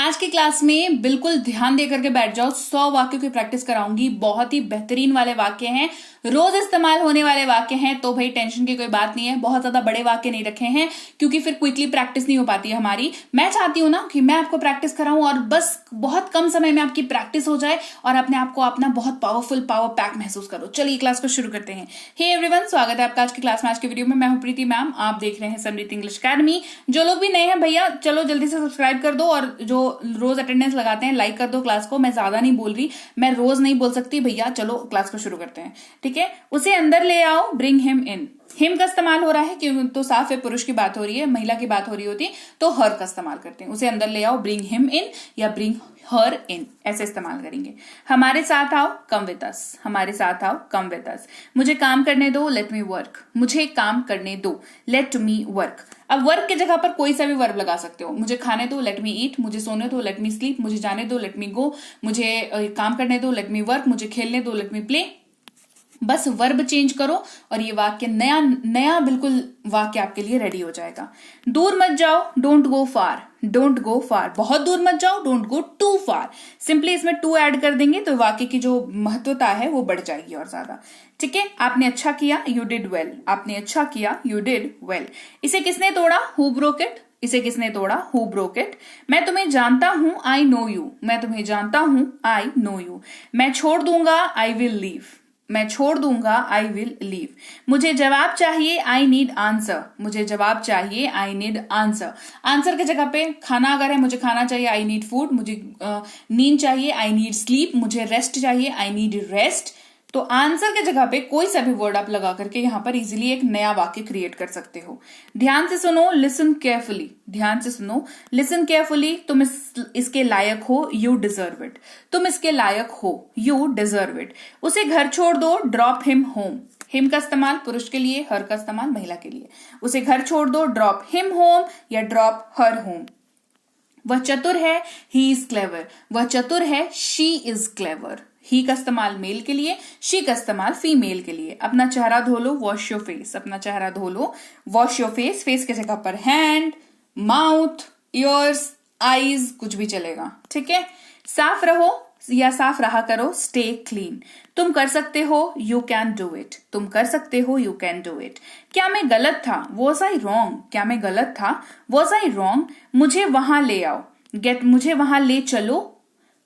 आज की क्लास में बिल्कुल ध्यान देकर के बैठ जाओ। 100 वाक्यों की प्रैक्टिस कराऊंगी। बहुत ही बेहतरीन वाले वाक्य हैं, रोज इस्तेमाल होने वाले वाक्य हैं, तो भाई टेंशन की कोई बात नहीं है। बहुत ज्यादा बड़े वाक्य नहीं रखे हैं क्योंकि फिर क्विकली प्रैक्टिस नहीं हो पाती है हमारी। मैं चाहती हूं ना कि मैं आपको प्रैक्टिस कराऊं और बस बहुत कम समय में आपकी प्रैक्टिस हो जाए और अपने आप को अपना बहुत पावरफुल पावर पैक महसूस करो। चलिए क्लास को शुरू करते हैं। हे एवरीवन, स्वागत है आपका आज की क्लास में। आज की वीडियो में मैं हूं प्रीति मैम, आप देख रहे हैं समृद्धि इंग्लिश अकेडमी। जो लोग भी नए हैं भैया, चलो जल्दी से सब्सक्राइब कर दो और जो रोज अटेंडेंस लगाते हैं लाइक कर दो क्लास को। मैं ज्यादा नहीं बोल रही, मैं रोज नहीं बोल सकती भैया। चलो क्लास को शुरू करते हैं, ठीक है। उसे अंदर ले आओ, ब्रिंग हिम इन। हिम का इस्तेमाल हो रहा है क्यों, तो साफ है पुरुष की बात हो रही है, महिला की बात हो रही होती तो हर का इस्तेमाल करते हैं। उसे अंदर ले आओ, ब्रिंग हिम इन या ब्रिंग हर इन, ऐसे इस्तेमाल करेंगे। हमारे साथ आओ, कम विद अस। हमारे साथ आओ, कम विद अस। मुझे काम करने दो, लेट मी वर्क। मुझे काम करने दो, लेट मी वर्क। अब वर्क की जगह पर कोई सा भी वर्ब लगा सकते हो। मुझे खाने दो, लेट मी ईट। मुझे सोने दो, लेट मी स्लीप। मुझे जाने दो, लेट मी गो। मुझे काम करने दो, लेट मी वर्क। मुझे खेलने दो, लेट मी प्ले। बस वर्ब चेंज करो और ये वाक्य नया नया बिल्कुल वाक्य आपके लिए रेडी हो जाएगा। दूर मत जाओ, don't go far. Don't go फार, बहुत दूर मत जाओ, don't go too far. Simply इसमें टू ऐड कर देंगे तो वाक्य की जो महत्वता है वो बढ़ जाएगी और ज्यादा, ठीक है। आपने अच्छा किया, यू डिड वेल। आपने अच्छा किया, यू डिड वेल। इसे किसने तोड़ा, हु ब्रोक इट। इसे किसने तोड़ा, हु ब्रोक इट। मैं तुम्हें जानता हूं, आई नो यू। मैं तुम्हें जानता हूं, आई नो यू। मैं छोड़ दूंगा, आई विल लीव। मैं छोड़ दूंगा, आई विल लीव। मुझे जवाब चाहिए, आई नीड आंसर। मुझे जवाब चाहिए, आई नीड आंसर। आंसर की जगह पे खाना अगर है, मुझे खाना चाहिए, आई नीड फूड। मुझे नींद चाहिए, आई नीड स्लीप। मुझे रेस्ट चाहिए, आई नीड रेस्ट। तो आंसर की जगह पे कोई सा भी वर्ड आप लगा करके यहां पर इजीली एक नया वाक्य क्रिएट कर सकते हो। ध्यान से सुनो, लिसन केयरफुली। ध्यान से सुनो, लिसन केयरफुली। तुम इसके लायक हो, यू डिजर्व इट। तुम इसके लायक हो, यू डिजर्व इट। उसे घर छोड़ दो, ड्रॉप हिम होम। हिम का इस्तेमाल पुरुष के लिए, हर का इस्तेमाल महिला के लिए। उसे घर छोड़ दो, ड्रॉप हिम होम या ड्रॉप हर होम। वह चतुर है, ही इज क्लेवर। वह चतुर है, शी इज क्लेवर। ही का इस्तेमाल मेल के लिए, शी का इस्तेमाल फीमेल के लिए। अपना चेहरा धो लो, वॉश योर फेस। अपना चेहरा धो लो, वॉश योर फेस। फेस की जगह पर हैंड, माउथ, ईयर्स, आईज, कुछ भी चलेगा, ठीक है। साफ रहो या साफ रहा करो, स्टे क्लीन। तुम कर सकते हो, यू कैन डू इट। तुम कर सकते हो, यू कैन डू इट। क्या मैं गलत था, वॉज आई रॉन्ग। क्या मैं गलत था, वॉज आई रॉन्ग। मुझे वहां ले आओ, गेट। मुझे वहां ले चलो,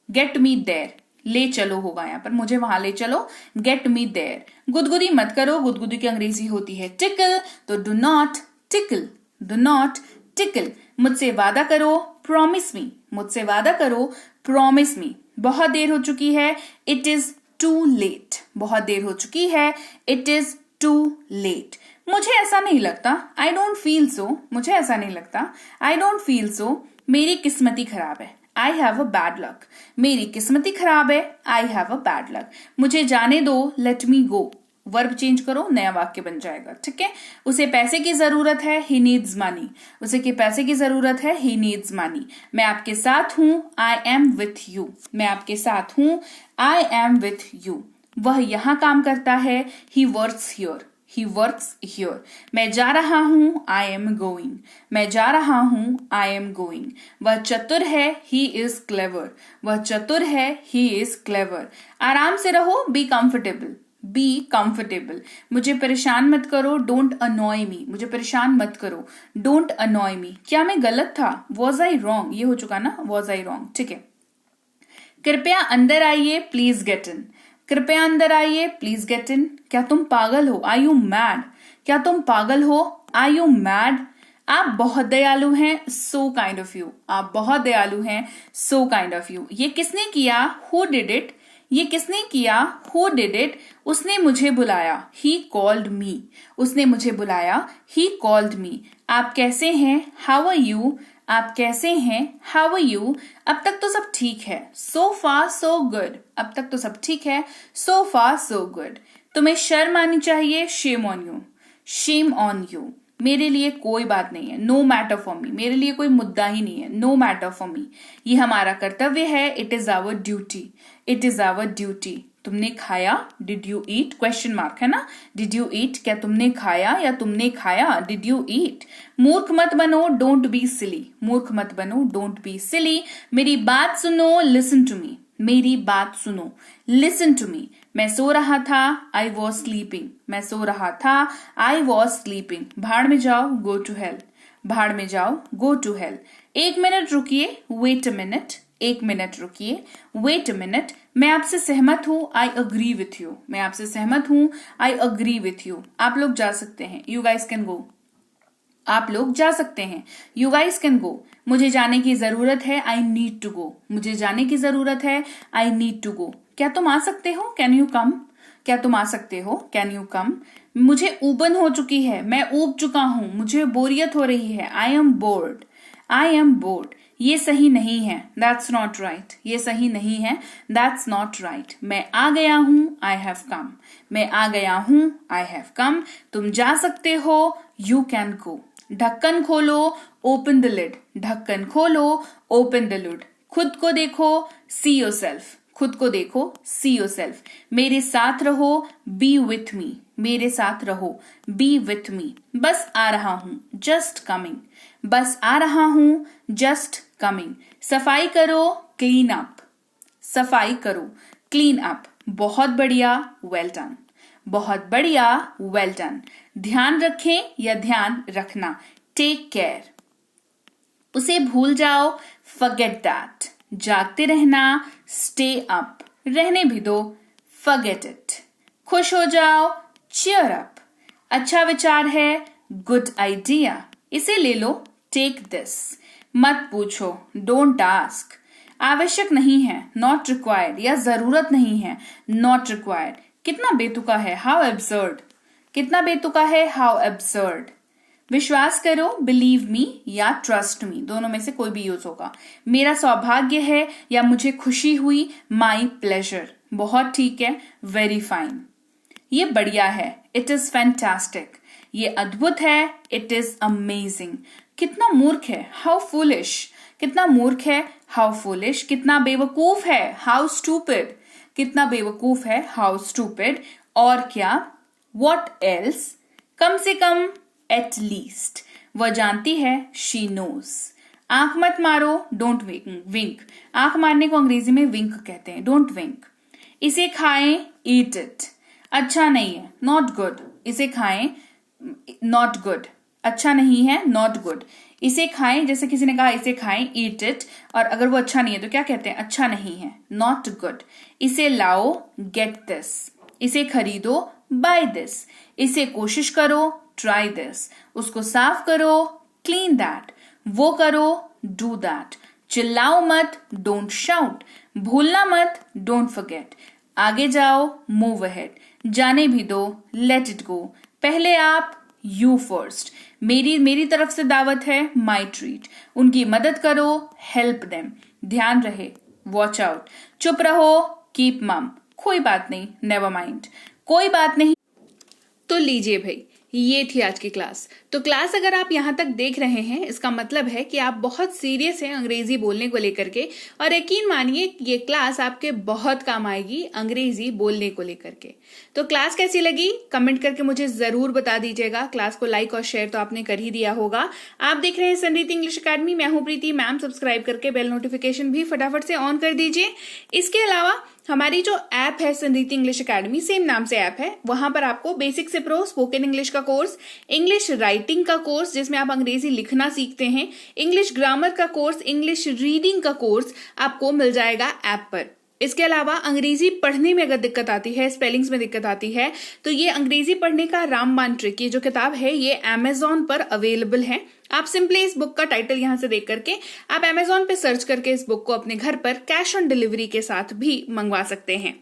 गेट मी देयर। ले चलो होगा यहाँ पर, मुझे वहां ले चलो, गेट मी देयर। गुदगुदी मत करो, गुदगुदी की अंग्रेजी होती है टिकल, तो do not tackle. Do not tackle. मुझसे वादा करो, प्रॉमिस मी। मुझसे वादा करो, प्रॉमिस मी। बहुत देर हो चुकी है, इट इज टू लेट। बहुत देर हो चुकी है, इट इज टू लेट। मुझे ऐसा नहीं लगता, आई डोंट फील सो। मुझे ऐसा नहीं लगता, आई डोंट फील सो। मेरी किस्मती खराब है, I have a bad luck. मेरी किस्मती खराब है, I have a bad luck. मुझे जाने दो, लेट मी गो। वर्ब चेंज करो, नया वाक्य बन जाएगा, ठीक है। उसे पैसे की जरूरत है, ही नीड्स मनी। उसे के पैसे की जरूरत है, ही नीड्स मनी। मैं आपके साथ हूं, आई एम विथ यू। मैं आपके साथ हूं, आई एम विथ यू। वह यहां काम करता है, he works here. He works here. मैं जा रहा हूं, I am going. मैं जा रहा हूं, I am going. वह चतुर है, he is clever. वह चतुर है, he is clever. आराम से रहो, be comfortable. Be comfortable. मुझे परेशान मत करो, don't annoy me. मुझे परेशान मत करो, don't annoy me. क्या मैं गलत था, was I wrong? ये हो चुका ना, was I wrong, ठीक है। कृपया अंदर आइए, प्लीज गेट इन। कृपया अंदर आइए, प्लीज गेट इन। क्या तुम पागल हो, आर यू मैड। क्या तुम पागल हो, आर यू मैड। आप बहुत दयालु हैं, सो काइंड ऑफ यू। आप बहुत दयालु हैं, सो काइंड ऑफ यू। ये किसने किया, हु डिड इट। ये किसने किया, हु डिड इट। उसने मुझे बुलाया, ही कॉल्ड मी। उसने मुझे बुलाया, ही कॉल्ड मी। आप कैसे हैं, हाउ आर यू। आप कैसे हैं, हाउ आर यू। अब तक तो सब ठीक है, सो फार सो गुड। अब तक तो सब ठीक है, सो फार सो गुड। तुम्हें शर्म आनी चाहिए, shame on you. Shame on you. मेरे लिए कोई बात नहीं है, नो मैटर फॉर मी। मेरे लिए कोई मुद्दा ही नहीं है, नो मैटर फॉर मी। ये हमारा कर्तव्य है, it is our duty. It is our duty. तुमने खाया, did you eat, question mark है ना, डिड यू ईट, क्या तुमने खाया या तुमने खाया, डिड यू ईट। मूर्ख मत बनो, डोंट बी सिली, मूर्ख मत बनो, डोंट बी सिली। मेरी बात सुनो, लिसन टू मी, मेरी बात सुनो, लिसन टू मी। मैं सो रहा था, आई वॉज स्लीपिंग, मैं सो रहा था, आई वॉज स्लीपिंग। भाड़ में जाओ, गो टू हेल, भाड़ में जाओ, गो टू हेल। 1 मिनट रुकिए, वेट अ मिनट, 1 मिनट रुकिए, वेट अ मिनट। मैं आपसे सहमत हूं, आई अग्री विथ यू, मैं आपसे सहमत हूं, आई अग्री विथ यू। आप लोग जा सकते हैं, यू गाइस कैन गो, आप लोग जा सकते हैं, यू गाइस कैन गो। मुझे जाने की जरूरत है, आई नीड टू गो, मुझे जाने की जरूरत है, आई नीड टू गो। क्या तुम आ सकते हो, कैन यू कम, क्या तुम आ सकते हो, कैन यू कम। मुझे ऊबन हो चुकी है, मैं ऊब चुका हूं, मुझे बोरियत हो रही है, I am board, I am board. ये सही नहीं है, दैट्स नॉट राइट, ये सही नहीं है, दैट्स नॉट राइट। मैं आ गया हूं, आई हैव कम, मैं आ गया हूं, आई हैव कम। तुम जा सकते हो, यू कैन गो। ढक्कन खोलो, ओपन द लिड, ढक्कन खोलो, ओपन द लिड। खुद को देखो, सी योरसेल्फ, खुद को देखो, सी योरसेल्फ। मेरे साथ रहो, बी विथ मी, मेरे साथ रहो, बी विथ मी। बस आ रहा हूं, जस्ट कमिंग, बस आ रहा हूं, जस्ट कमिंग। सफाई करो, क्लीन अप, सफाई करो, क्लीन अप। बहुत बढ़िया, वेल डन, बहुत बढ़िया, वेल डन। ध्यान रखें या ध्यान रखना, टेक केयर। उसे भूल जाओ, फॉरगेट दैट। जागते रहना, स्टे अप, रहने भी दो, फॉरगेट इट। खुश हो जाओ, चीयर अप। अच्छा विचार है, गुड आइडिया, इसे ले लो, टेक दिस। मत पूछो, डोंट आस्क। आवश्यक नहीं है, नॉट रिक्वायर्ड, या जरूरत नहीं है, नॉट रिक्वायर्ड। कितना बेतुका है, हाउ एब्सर्ड, कितना बेतुका है, हाउ एब्सर्ड। विश्वास करो, बिलीव मी या ट्रस्ट मी, दोनों में से कोई भी यूज होगा। मेरा सौभाग्य है या मुझे खुशी हुई, माई प्लेजर। बहुत ठीक है, वेरी फाइन। ये बढ़िया है, इट इज फैंटास्टिक। ये अद्भुत है, इट इज अमेजिंग। कितना मूर्ख है, हाउ फूलिश, कितना मूर्ख है, हाउ फूलिश। कितना बेवकूफ है, हाउ स्टूपिड, कितना बेवकूफ है, हाउ स्टूपिड। और क्या, वॉट एल्स, कम से कम, एट लीस्ट। वह जानती है, शी नोज। आंख मत मारो, डोंट विंक, आंख मारने को अंग्रेजी में विंक कहते हैं, डोंट विंक। इसे खाएं, ईट इट, अच्छा नहीं है, नॉट गुड, इसे खाएं, नॉट गुड, अच्छा नहीं है, नॉट गुड। इसे खाएं, जैसे किसी ने कहा इसे खाएं, ईट इट, और अगर वो अच्छा नहीं है तो क्या कहते हैं, अच्छा नहीं है, नॉट गुड। इसे लाओ, गेट दिस। इसे खरीदो, बाय दिस। इसे कोशिश करो, ट्राई दिस। उसको साफ करो, क्लीन दैट। वो करो, डू दैट। चिल्लाओ मत, डोंट शाउट। भूलना मत, डोंट फॉरगेट। आगे जाओ, मूव अहेड। जाने भी दो, लेट इट गो। पहले आप, यू फर्स्ट। मेरी तरफ से दावत है, माई ट्रीट। उनकी मदद करो, हेल्प देम। ध्यान रहे, वॉच आउट। चुप रहो, कीप मम। कोई बात नहीं, नेवर माइंड, कोई बात नहीं। तो लीजिए भाई, ये थी आज की क्लास। तो क्लास अगर आप यहाँ तक देख रहे हैं, इसका मतलब है कि आप बहुत सीरियस हैं अंग्रेजी बोलने को लेकर के, और यकीन मानिए ये क्लास आपके बहुत काम आएगी अंग्रेजी बोलने को लेकर के। तो क्लास कैसी लगी कमेंट करके मुझे जरूर बता दीजिएगा। क्लास को लाइक और शेयर तो आपने कर ही दिया होगा। आप देख रहे हैं संरीति इंग्लिश अकेडमी, मैं हूं प्रीति मैम। सब्सक्राइब करके बेल नोटिफिकेशन भी फटाफट से ऑन कर दीजिए। इसके अलावा हमारी जो ऐप है संरीति इंग्लिश अकेडमी, सेम नाम से ऐप है, वहां पर आपको बेसिक से प्रो स्पोकन इंग्लिश का कोर्स, इंग्लिश राइटिंग का कोर्स जिसमें आप अंग्रेजी लिखना सीखते हैं, इंग्लिश ग्रामर का कोर्स, इंग्लिश रीडिंग का कोर्स आपको मिल जाएगा ऐप पर। इसके अलावा अंग्रेजी पढ़ने में अगर दिक्कत आती है, स्पेलिंग्स में दिक्कत आती है, तो ये अंग्रेजी पढ़ने का रामबाण ट्रिक, ये जो किताब है ये अमेजॉन पर अवेलेबल है। आप सिंपली इस बुक का टाइटल यहां से देख करके आप अमेजॉन पे सर्च करके इस बुक को अपने घर पर कैश ऑन डिलीवरी के साथ भी मंगवा सकते हैं।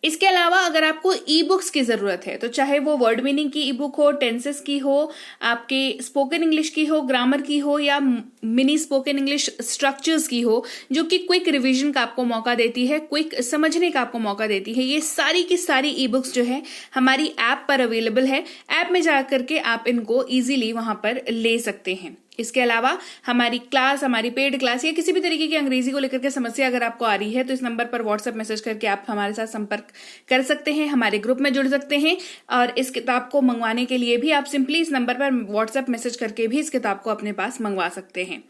इसके अलावा अगर आपको ई बुक्स की जरूरत है, तो चाहे वो वर्ड मीनिंग की ई बुक हो, टेंसेस की हो, आपके स्पोकन इंग्लिश की हो, ग्रामर की हो, या मिनी स्पोकन इंग्लिश स्ट्रक्चर्स की हो, जो कि क्विक रिवीजन का आपको मौका देती है, क्विक समझने का आपको मौका देती है, ये सारी की सारी ई बुक्स जो है हमारी ऐप पर अवेलेबल है। ऐप में जाकर के आप इनको इजीली वहां पर ले सकते हैं। इसके अलावा हमारी क्लास, हमारी पेड क्लास या किसी भी तरीके की अंग्रेजी को लेकर के समस्या अगर आपको आ रही है तो इस नंबर पर व्हाट्सएप मैसेज करके आप हमारे साथ संपर्क कर सकते हैं, हमारे ग्रुप में जुड़ सकते हैं। और इस किताब को मंगवाने के लिए भी आप सिंपली इस नंबर पर व्हाट्सएप मैसेज करके भी इस किताब को अपने पास मंगवा सकते हैं।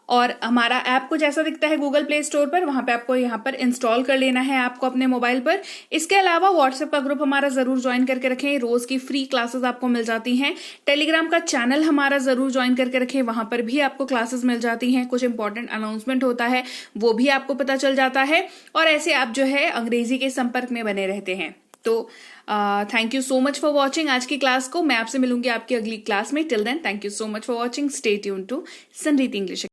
और हमारा ऐप कुछ ऐसा दिखता है गूगल प्ले स्टोर पर, वहां पे आपको यहाँ पर इंस्टॉल कर लेना है आपको अपने मोबाइल पर। इसके अलावा व्हाट्सएप का ग्रुप हमारा जरूर ज्वाइन करके रखें, रोज की फ्री क्लासेस आपको मिल जाती हैं। टेलीग्राम का चैनल हमारा जरूर ज्वाइन करके रखें, वहां पर भी आपको क्लासेस मिल जाती हैं, कुछ इंपॉर्टेंट अनाउंसमेंट होता है वो भी आपको पता चल जाता है, और ऐसे आप जो है अंग्रेजी के संपर्क में बने रहते हैं। तो thank you so much for watching आज की क्लास को। मैं आपसे मिलूंगी आपकी अगली क्लास में। Till then thank you so much for watching. Stay tuned to Sanreet English.